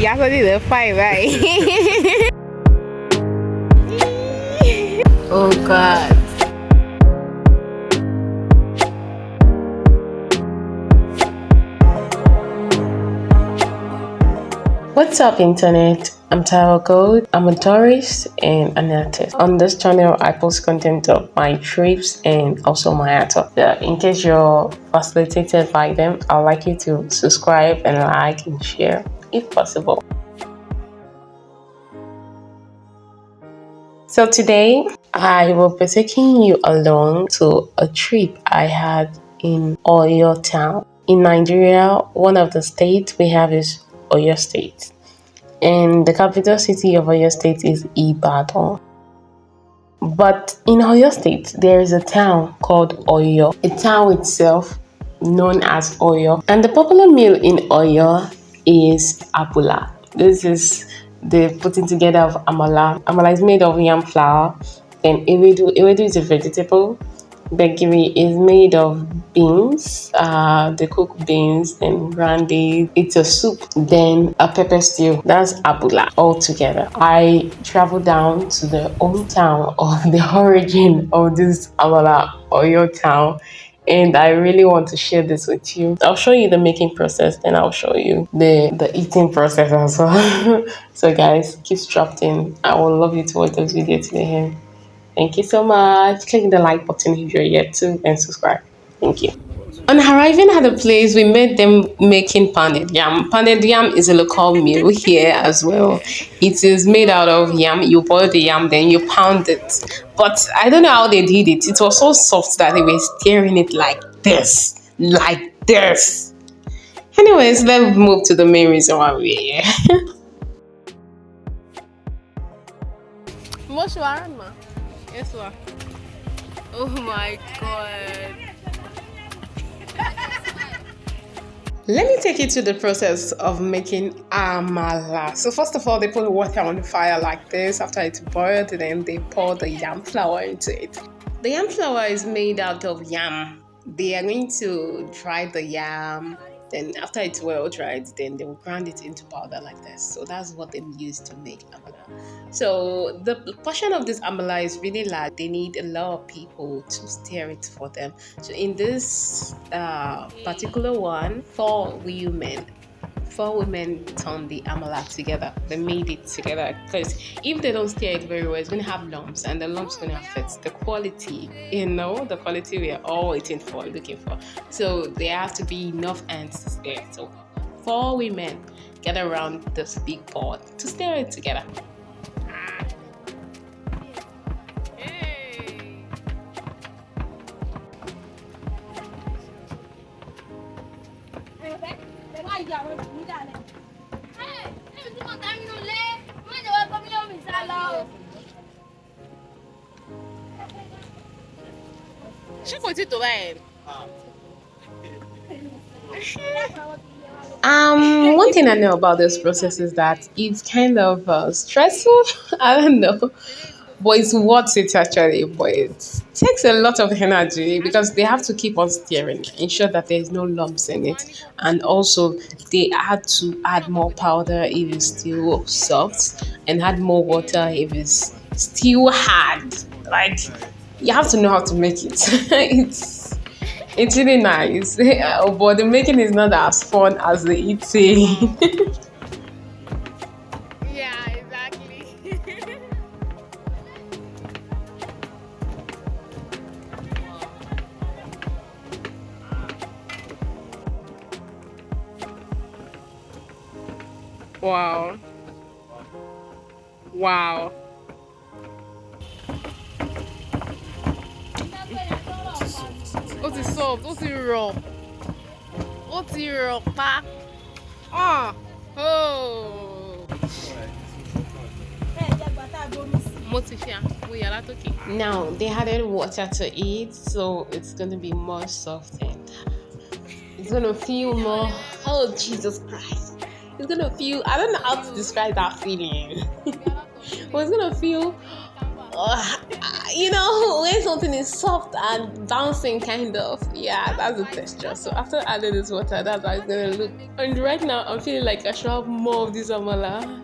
Yeah, so this is a fight, right? Oh God. What's up, internet? I'm Taiwo. I'm a tourist and an artist. On this channel, I post content of my trips and also my art. In case you're facilitated by them, I'd like you to subscribe and like and share if possible. So today, I will be taking you along to a trip I had in Oyo Town. In Nigeria, one of the states we have is Oyo State. And the capital city of Oyo State is Ibadan. But in Oyo State, there is a town called Oyo. A town itself known as Oyo. And the popular meal in Oyo is Abula. This is the putting together of Amala. Amala is made of yam flour. Then Ewedu. Ewedu is a vegetable. Gbegiri is made of beans. They cook beans, then brandy. It's a soup, then a pepper stew. That's Abula all together. I traveled down to the hometown of the origin of this Amala, Oyo Town. And I really want to share this with you. I'll show you the making process, then I'll show you the eating process as well. So guys, keep strapped in. I would love you to watch this video to the end. Thank you so much. Click the like button if you're yet to and subscribe. Thank you. On arriving at the place, we met them making pounded yam. Pounded yam is a local meal here as well. It is made out of yam. You boil the yam, then you pound it. But I don't know how they did it. It was so soft that they were stirring it like this. Like this. Anyways, let's move to the main reason why we're here. Yes, what? Oh my God. Let me take you to the process of making amala. So first of all, they put water on the fire like this. After it's boiled, then they pour the yam flour into it. The yam flour is made out of yam. They are going to dry the yam. Then after it's well dried, then they will grind it into powder like this. So that's what they use to make amala. So the portion of this amala is really large. They need a lot of people to stir it for them. So in this particular one, four women turned the amala together. They made it together because if they don't stir it very well, it's going to have lumps, and the lumps going to affect the quality. The quality we are all looking for. So there has to be enough hands to stir it. So 4 women get around this big pot to stir it together. One thing I know about this process is that it's kind of stressful. I don't know, but it's worth it actually. But it takes a lot of energy because they have to keep on stirring, ensure that there's no lumps in it, and also they had to add more powder if it's still soft, and add more water if it's still hard. Like, you have to know how to make it. It's really nice, but the making is not as fun as the eating. Yeah, exactly. Wow. Wow. What is soft? What is raw? What is raw? Oh. Now they added water to it, so it's gonna be more softened. It's gonna feel more. Oh Jesus Christ! It's gonna feel. I don't know how to describe that feeling. But it's gonna feel. You know, when something is soft and bouncing, kind of, yeah, that's the texture. So after adding this water, that's how it's gonna look. And right now, I'm feeling like I should have more of this amala.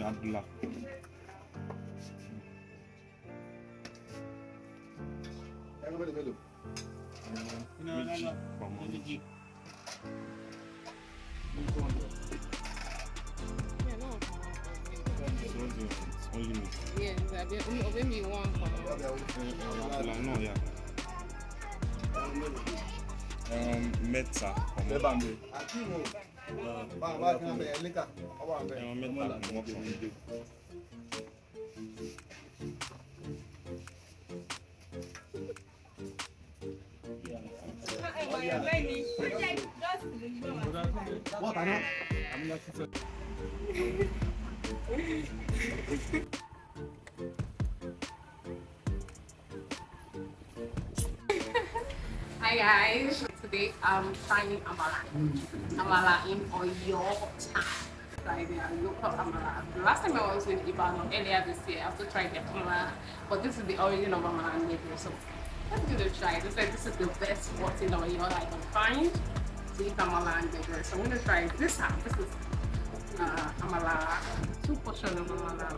Abula. Yes, maybe one. No, yeah. Meta. Hi guys, today I'm trying Amala. Amala in Oyo Town. Like their local Amala. The last time I was in Ibadan earlier this year, I also tried their Amala, but this is the origin of Amala in Lagos. So let's give it a try. This is the best spot in Oyo I can find to eat Amala and Lagos. So I'm gonna try this one. This is Amala, 2 portions of Amala,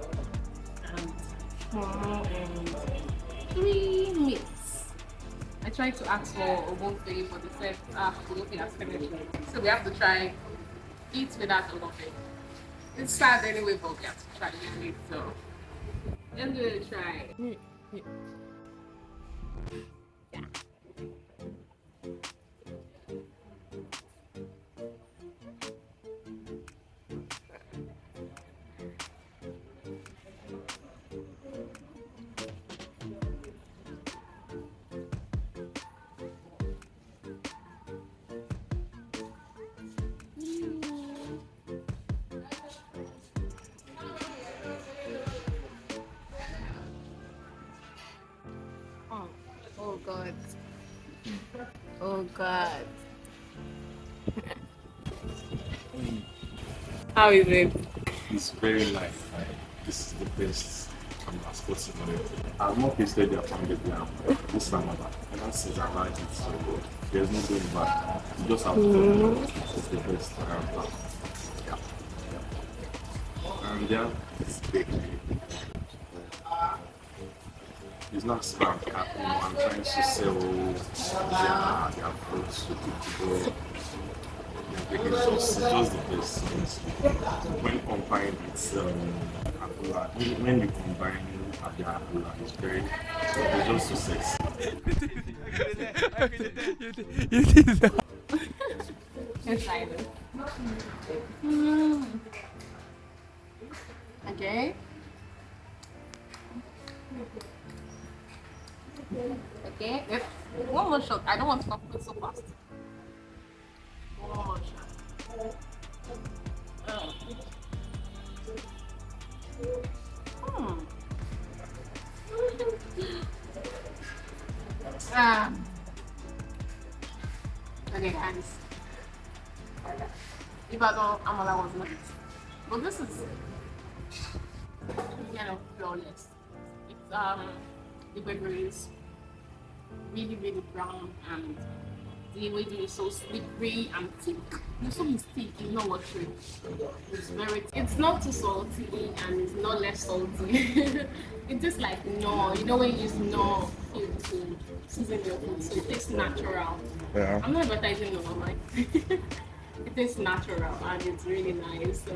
and small and 3 meats. I tried to ask for Ogonfe, but they said, Ogonfe has finished. So we have to try eat without Ogonfe. It's sad anyway, but we have to try it. So let's give it a try. Oh God. Oh God. How is it? It's very light. This is the best sports in it. I've not tasted their pounded yam this summer, ever since I like it. So there's no going back. You just have to try it. It's the best. Yeah. And yeah, it's big. It's not spam cap. I'm trying to sell their fruits to people. It's just the best things. When combined with Abula, when you combine the Abula, it's just so sexy. You did that. It's like this. Okay. Okay. Let's, one more shot. I don't want to complete so fast. One more shot. Okay, guys. Ibadan Amala was not. But this is kind of flawless. It's the gbegiri is really brown and The Ewedu is so slippery and thick. It's so thick, it's not watery. It's not too salty and it's not less salty. It's just like no, you know when you use no food to season your food, so it tastes natural. Yeah. I'm not advertising no, am I? It tastes natural and it's really nice. So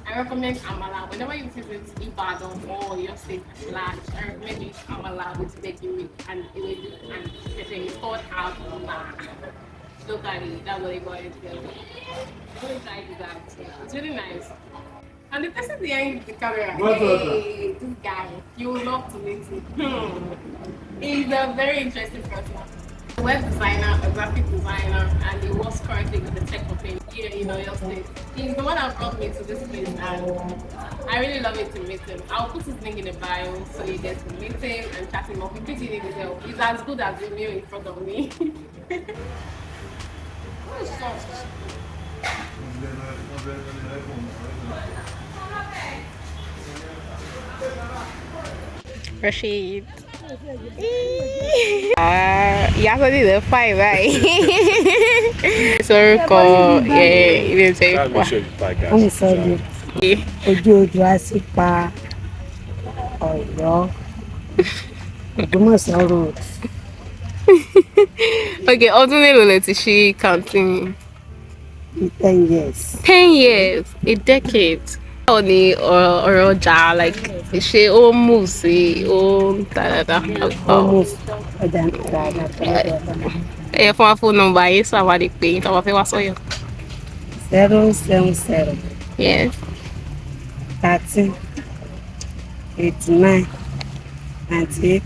I recommend Amala. Whenever you visit Ibadan or your state at large, I recommend you Amala with gbegiri and Ewedu and pepper. It's called Abula. Locally, that's what they call it. Don't try to do that. It's really nice. And the person behind the camera, hey, this guy, you will love to meet him. He's a very interesting person. A web designer, a graphic designer, and he works currently with the tech company here in Oyo State. He's the one that brought me to this place, and I really love it to meet him. I'll put his link in the bio so you get to meet him and chat him up. In case you need his help, he's as good as the meal in front of me. What is soft? Rasheed. Ìyá tó ti lè fà báyìí. Sorúkọ ilé iṣẹ́ ìpà. Wọ́n sọ ní ojú ojú á sì pa Ọ̀yọ́ Ògbómọ̀ṣọ́ road. Okay, ọdún mélòó lẹ ti ṣí canteen? 10 years. 10 years, a decade. Báwo ni ọ̀rọ̀ ọjà like ṣe ó move sí ó ń ta dáadáa? Almost ọjà ń ta dáadáa. Ẹ fún wa phone number yìí so àwa lè pè yín tí a bá fẹ́ wá sọ́yọ̀. 070 Yes. 13 89 98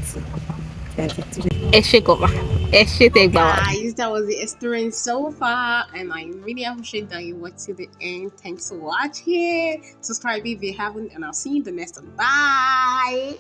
23. Ẹ ṣé gan ma. Ẹ ṣé tẹ́ gbà wá. Guys, that was the experience so far, and I really appreciate that you watched to the end. Thanks for watching. Subscribe if you haven't, and I'll see you in the next one. Bye.